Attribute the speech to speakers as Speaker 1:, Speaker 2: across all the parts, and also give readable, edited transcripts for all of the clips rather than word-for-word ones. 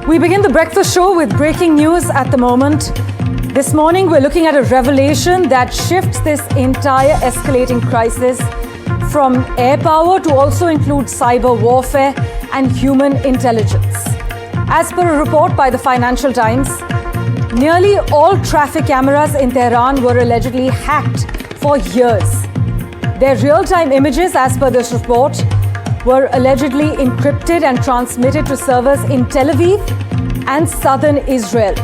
Speaker 1: We begin the breakfast show with breaking news at the moment. This morning, we're looking at a revelation that shifts this entire escalating crisis from air power to also include cyber warfare and human intelligence. As per a report by the Financial Times, nearly all traffic cameras in Tehran were allegedly hacked for years. Their real-time images, as per this report, were allegedly encrypted and transmitted to servers in Tel Aviv and southern Israel.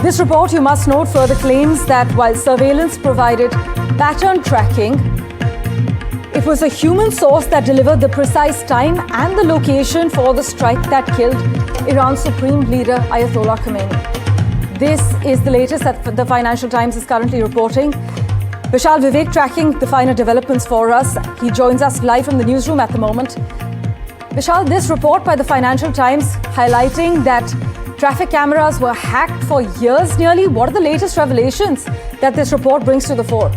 Speaker 1: This report, you must note, further claims that while surveillance provided pattern tracking, it was a human source that delivered the precise time and the location for the strike that killed Iran's supreme leader, Ayatollah Khamenei. This is the latest that the Financial Times is currently reporting. Vishal Vivek tracking the finer developments for us. He joins us live from the newsroom at the moment. Vishal, this report by the Financial Times highlighting that traffic cameras were hacked for years nearly. What are the latest revelations that this report brings to the fore?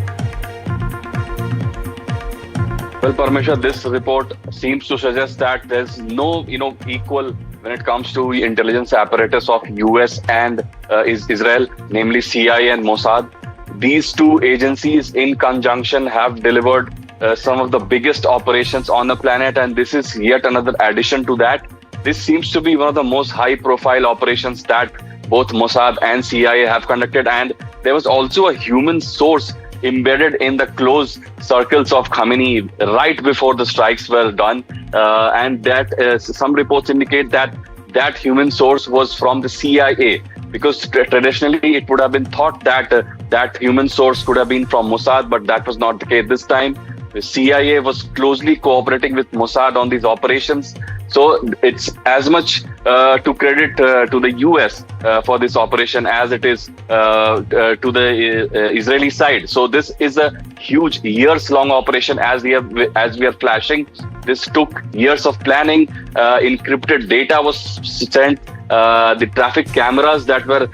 Speaker 2: Well, Parmeshwar, this report seems to suggest that there's no, equal when it comes to the intelligence apparatus of US and Israel, namely CIA and Mossad. These two agencies in conjunction have delivered some of the biggest operations on the planet, and this is yet another addition to that. This seems to be one of the most high-profile operations that both Mossad and CIA have conducted, and there was also a human source embedded in the close circles of Khamenei right before the strikes were done, and that some reports indicate that that human source was from the CIA, because traditionally it would have been thought that that human source could have been from Mossad, but that was not the case this time. The CIA was closely cooperating with Mossad on these operations. So it's as much to credit to the US for this operation as it is to the Israeli side. So this is a huge years-long operation as we are flashing. This took years of planning. Encrypted data was sent. The traffic cameras that were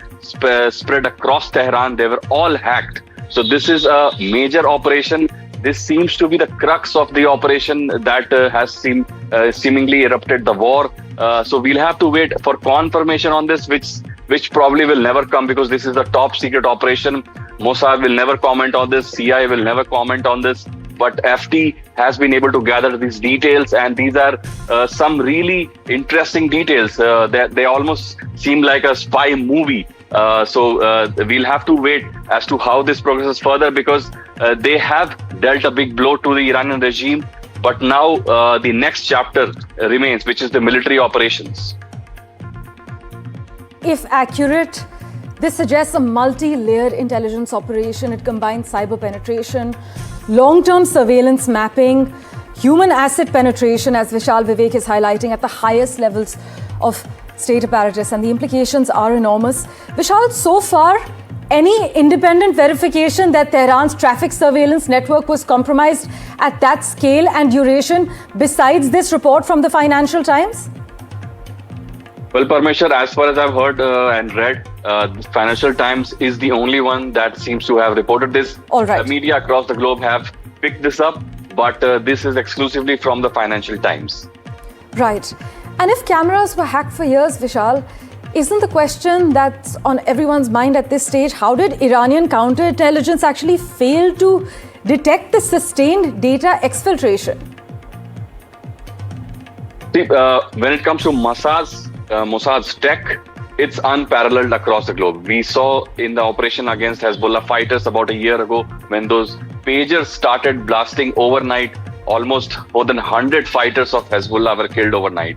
Speaker 2: spread across Tehran, they were all hacked. So this is a major operation. This seems to be the crux of the operation that has seemingly erupted the war. So we'll have to wait for confirmation on this, which probably will never come, because this is a top secret operation. Mossad will never comment on this. CIA will never comment on this. But FT has been able to gather these details, and these are some really interesting details. They almost seem like a spy movie. So we'll have to wait as to how this progresses further, because they have dealt a big blow to the Iranian regime. But now the next chapter remains, which is the military operations.
Speaker 1: If accurate, this suggests a multi-layered intelligence operation. It combines cyber penetration, long-term surveillance mapping, human asset penetration, as Vishal Vivek is highlighting, at the highest levels of state apparatus, and the implications are enormous. Vishal, so far, any independent verification that Tehran's traffic surveillance network was compromised at that scale and duration besides this report from the Financial Times?
Speaker 2: Well, Parmeshwar, as far as I've heard and read, the Financial Times is the only one that seems to have reported this.
Speaker 1: All right.
Speaker 2: The media across the globe have picked this up, but this is exclusively from the Financial Times.
Speaker 1: Right. And if cameras were hacked for years, Vishal, isn't the question that's on everyone's mind at this stage, how did Iranian counterintelligence actually fail to detect the sustained data exfiltration?
Speaker 2: See, when it comes to Mossad's tech, it's unparalleled across the globe. We saw in the operation against Hezbollah fighters about a year ago, when those pagers started blasting overnight, almost more than 100 fighters of Hezbollah were killed overnight.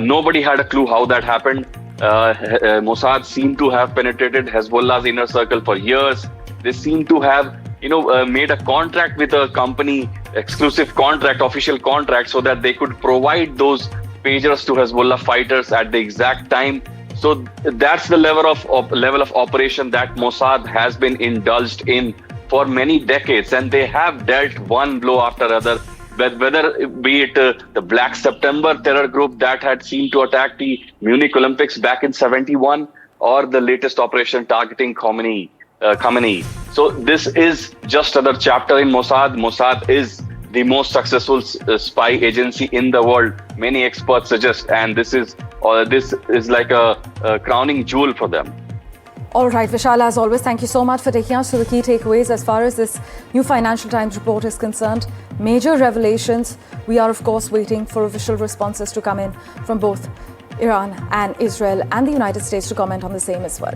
Speaker 2: Nobody had a clue how that happened. Mossad seemed to have penetrated Hezbollah's inner circle for years. They seem to have, made a contract with a company, exclusive contract, official contract, so that they could provide those pagers to Hezbollah fighters at the exact time. So that's the level of operation that Mossad has been indulged in for many decades, and they have dealt one blow after another. Whether be it the Black September terror group that had seemed to attack the Munich Olympics back in '71, or the latest operation targeting Khamenei. So this is just another chapter in Mossad. Mossad is the most successful spy agency in the world, many experts suggest, and this is or this is like a crowning jewel for them.
Speaker 1: All right, Vishal, as always, thank you so much for taking us to the key takeaways as far as this new Financial Times report is concerned. Major revelations. We are, of course, waiting for official responses to come in from both Iran and Israel and the United States to comment on the same as well.